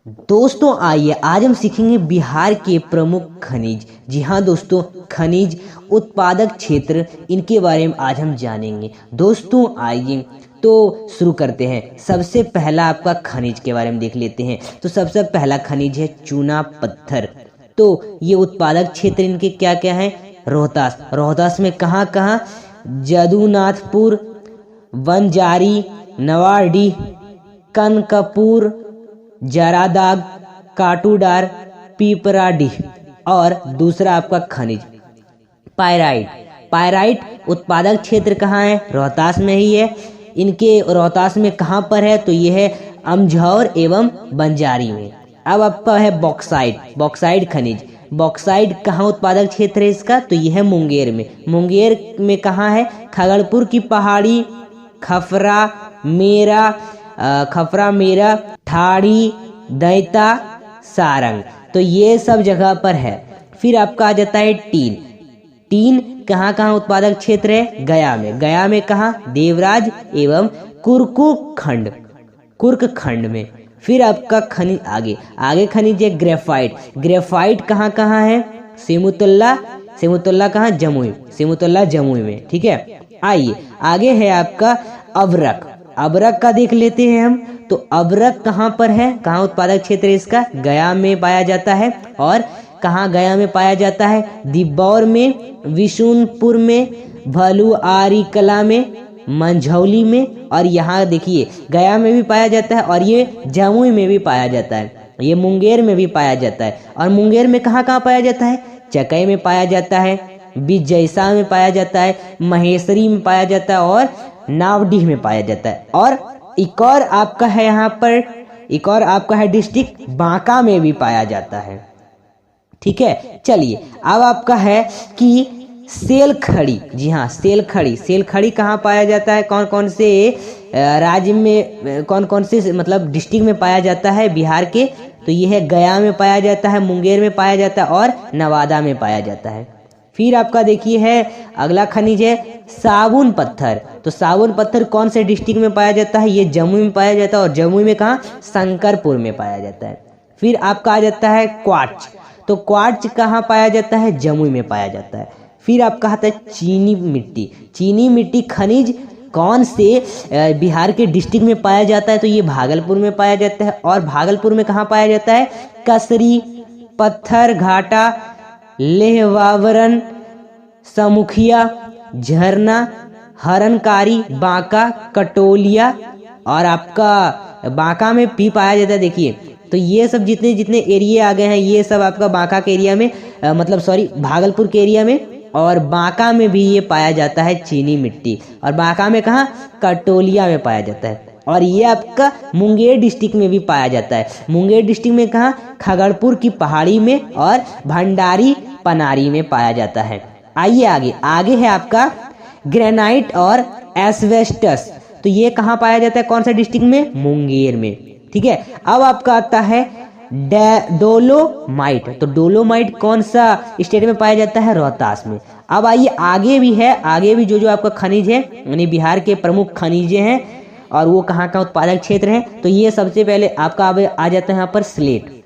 दोस्तों आइए आज हम सीखेंगे बिहार के प्रमुख खनिज। जी हाँ दोस्तों, खनिज उत्पादक क्षेत्र, इनके बारे में आज हम जानेंगे। दोस्तों आइए तो शुरू करते हैं। सबसे पहला आपका खनिज के बारे में देख लेते हैं। तो सबसे पहला खनिज है चूना पत्थर। तो ये उत्पादक क्षेत्र इनके क्या क्या हैं? रोहतास। रोहतास में कहाँ कहाँ? जदुनाथपुर, बंजारी, नवाडी, कनकपुर, जरादाग, काटूडार, पीपराडीह। और दूसरा आपका खनिज पायराइट। पायराइट उत्पादक क्षेत्र कहाँ है? रोहतास में ही है। इनके रोहतास में कहाँ पर है? तो ये है अमझौर एवं बंजारी में। अब आपका है बॉक्साइट। बॉक्साइट खनिज। बॉक्साइट कहाँ उत्पादक क्षेत्र है इसका? तो यह है मुंगेर में। मुंगेर में कहाँ है? खगड़पुर की पहाड़ी, खफरा मेरा, ठाड़ी, दैता, सारंग। तो ये सब जगह पर है। फिर आपका आ जाता है टीन। टीन कहाँ कहाँ उत्पादक क्षेत्र है? गया में। गया में कहाँ? देवराज एवं कुर्क खंड में। फिर आपका खनिज आगे खनिज है ग्रेफाइट। ग्रेफाइट कहाँ कहाँ है? सेमुतुल्ला कहाँ? जमुई। सेमुतुल्ला जमुई में। ठीक है। आइए आगे है आपका अबरक। अबरक का देख लेते हैं हम। तो अबरक कहाँ पर है? कहाँ उत्पादक क्षेत्र है इसका? गया में पाया जाता है। और कहाँ गया में पाया जाता है? दिब्बौर में, विशुनपुर में, भलुआरी कला में, मंझौली में। और यहाँ देखिए गया में भी पाया जाता है और ये जमुई में भी पाया जाता है। ये मुंगेर में भी पाया जाता है। और मुंगेर में कहाँ कहाँ पाया जाता है? चकई में पाया जाता है, बिजैसा में पाया जाता है, महेश्वरी में पाया जाता है और नावडीह में पाया जाता है। और एक और आपका है यहाँ पर, एक और आपका है डिस्ट्रिक्ट बांका में भी पाया जाता है। ठीक है। चलिए अब आपका है कि सेलखड़ी। जी हाँ, सेलखड़ी। सेलखड़ी कहाँ पाया जाता है? कौन कौन से राज्य में, कौन कौन से मतलब डिस्ट्रिक्ट में पाया जाता है बिहार के? तो ये है गया में पाया जाता है, मुंगेर में पाया जाता है और नवादा में पाया जाता है। फिर आपका देखिए है अगला खनिज है साबुन पत्थर। तो साबुन पत्थर कौन से डिस्ट्रिक्ट में पाया जाता है? ये जमुई में पाया जाता है। और जमुई में कहाँ? शंकरपुर में पाया जाता है। फिर आपका आ जाता है क्वार्ट्ज। तो क्वार्ट्ज कहाँ पाया जाता है? जमुई में पाया जाता है। फिर आपका आता है चीनी मिट्टी। चीनी मिट्टी खनिज कौन से बिहार के डिस्ट्रिक्ट में पाया जाता है? तो ये भागलपुर में पाया जाता है। और भागलपुर में कहाँ पाया जाता है? कसरी, पत्थर घाटा, लेहवावरन, समुखिया, झरना, हरनकारी, बांका, कटोलिया। और आपका बांका में भी पाया जाता है। देखिए तो ये सब जितने जितने एरिया आ गए हैं ये सब आपका बांका के एरिया में भागलपुर के एरिया में। और बांका में भी ये पाया जाता है चीनी मिट्टी। और बांका में कहाँ? कटोलिया में पाया जाता है। और ये आपका मुंगेर डिस्ट्रिक्ट में भी पाया जाता है। मुंगेर डिस्ट्रिक्ट में कहाँ? खगड़पुर की पहाड़ी में और भंडारी पनारी में पाया जाता है। आइए आगे है आपका ग्रेनाइट और एस्बेस्टस। तो ये कहाँ पाया जाता है? कौन सा डिस्ट्रिक्ट में? मुंगेर में। ठीक है। अब आपका आता है डोलोमाइट। तो डोलोमाइट कौन सा स्टेट में पाया जाता है? रोहतास में। अब आइए आगे भी जो आपका खनिज है यानी बिहार के प्रमुख खनिजे हैं और वो कहाँ का उत्पादक क्षेत्र है। तो ये सबसे पहले आपका आ जाता है यहाँ पर स्लेट।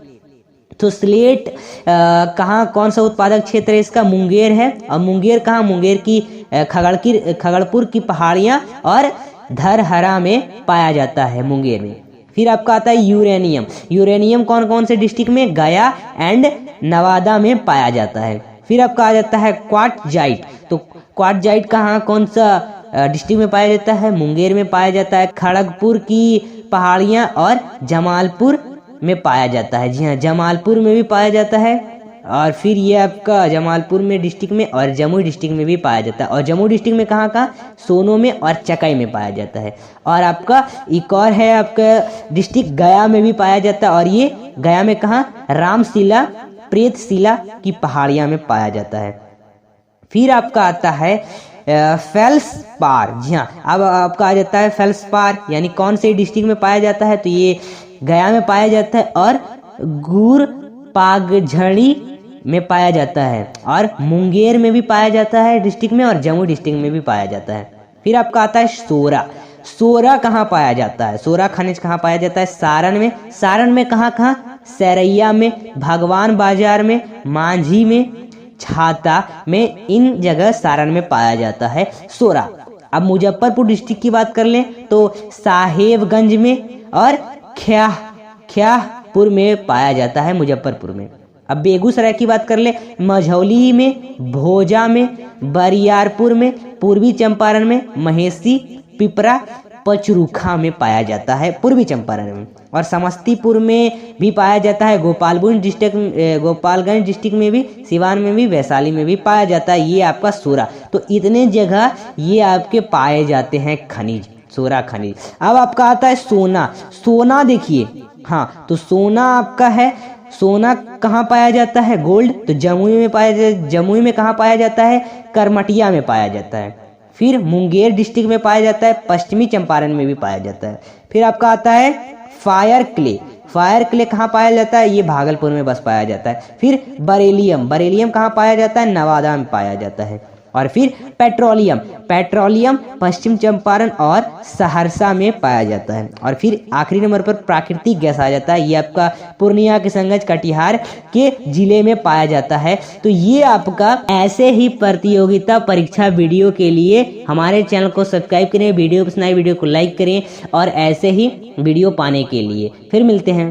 तो स्लेट कहाँ कौन सा उत्पादक क्षेत्र है इसका? मुंगेर है। और मुंगेर कहाँ? मुंगेर की खगड़पुर की पहाड़ियाँ और धरहरा में पाया जाता है मुंगेर में। फिर आपका आता है यूरेनियम। यूरेनियम कौन कौन से डिस्ट्रिक्ट में? गया एंड नवादा में पाया जाता है। फिर आपका आ जाता है क्वार्टजाइट। तो क्वार्टजाइट कहाँ कौन सा डिस्ट्रिक्ट में पाया जाता है? मुंगेर में पाया जाता है। खड़गपुर की पहाड़ियाँ और जमालपुर में पाया जाता है। जी हाँ, जमालपुर में भी पाया जाता है। और फिर ये आपका जमालपुर में डिस्ट्रिक्ट में और जमुई डिस्ट्रिक्ट में भी पाया जाता है। और जमुई डिस्ट्रिक्ट में कहाँ कहाँ? सोनो में और चकाई में पाया जाता है। और आपका एक और है आपका डिस्ट्रिक्ट गया में भी पाया जाता है। और ये गया में कहाँ? रामशिला, प्रेतशिला की पहाड़ियाँ में पाया जाता है। फिर आपका आता है फेल्सपार। जी हाँ, अब आपका आ जाता है फेल्सपार यानी कौन से डिस्ट्रिक्ट में पाया जाता है? तो ये गया में पाया जाता है और गुर पागझड़ी में पाया जाता है। और मुंगेर में भी पाया जाता है डिस्ट्रिक्ट में और जमुई डिस्ट्रिक्ट में भी पाया जाता है। फिर आपका आता है सोरा। सोरा कहाँ पाया जाता है? सोरा खनिज कहाँ पाया जाता है? सारण में। सारण में कहाँ कहाँ? सरैया में, भगवान बाजार में, मांझी में, छाता में, इन जगह सारण में पाया जाता है सोरा। अब मुजफ्फरपुर डिस्ट्रिक्ट की बात कर लें तो साहेबगंज में और ख्यापुर में पाया जाता है मुजफ्फरपुर में। अब बेगूसराय की बात कर ले, मझौली में, भोजा में, बरियारपुर में, पूर्वी चंपारण में, महेशी, पिपरा, पचरुखा में पाया जाता है पूर्वी चंपारण में। और समस्तीपुर में भी पाया जाता है, गोपालगंज डिस्ट्रिक्ट में भी, सिवान में भी, वैशाली में भी पाया जाता है ये आपका सोरा। तो इतने जगह ये आपके पाए जाते हैं खनिज, सोरा खनिज। अब आपका आता है सोना। सोना देखिए, हाँ तो सोना आपका है, सोना कहाँ पाया जाता है? गोल्ड, तो जमुई में पाया जाता है। जमुई में कहाँ पाया जाता है? करमटिया में पाया जाता है। फिर मुंगेर डिस्ट्रिक्ट में पाया जाता है, पश्चिमी चंपारण में भी पाया जाता है। फिर आपका आता है फायर क्ले। फायर क्ले कहाँ पाया जाता है? ये भागलपुर में बस पाया जाता है। फिर बरेलियम, बरेलियम कहाँ पाया जाता है? नवादा में पाया जाता है। और फिर पेट्रोलियम, पेट्रोलियम पश्चिम चंपारण और सहरसा में पाया जाता है। और फिर आखिरी नंबर पर प्राकृतिक गैस आ जाता है, ये आपका पूर्णिया, किशनगंज, कटिहार के जिले में पाया जाता है। तो ये आपका ऐसे ही प्रतियोगिता परीक्षा वीडियो के लिए हमारे चैनल को सब्सक्राइब करें, वीडियो पसंद आए वीडियो को लाइक करें और ऐसे ही वीडियो पाने के लिए फिर मिलते हैं।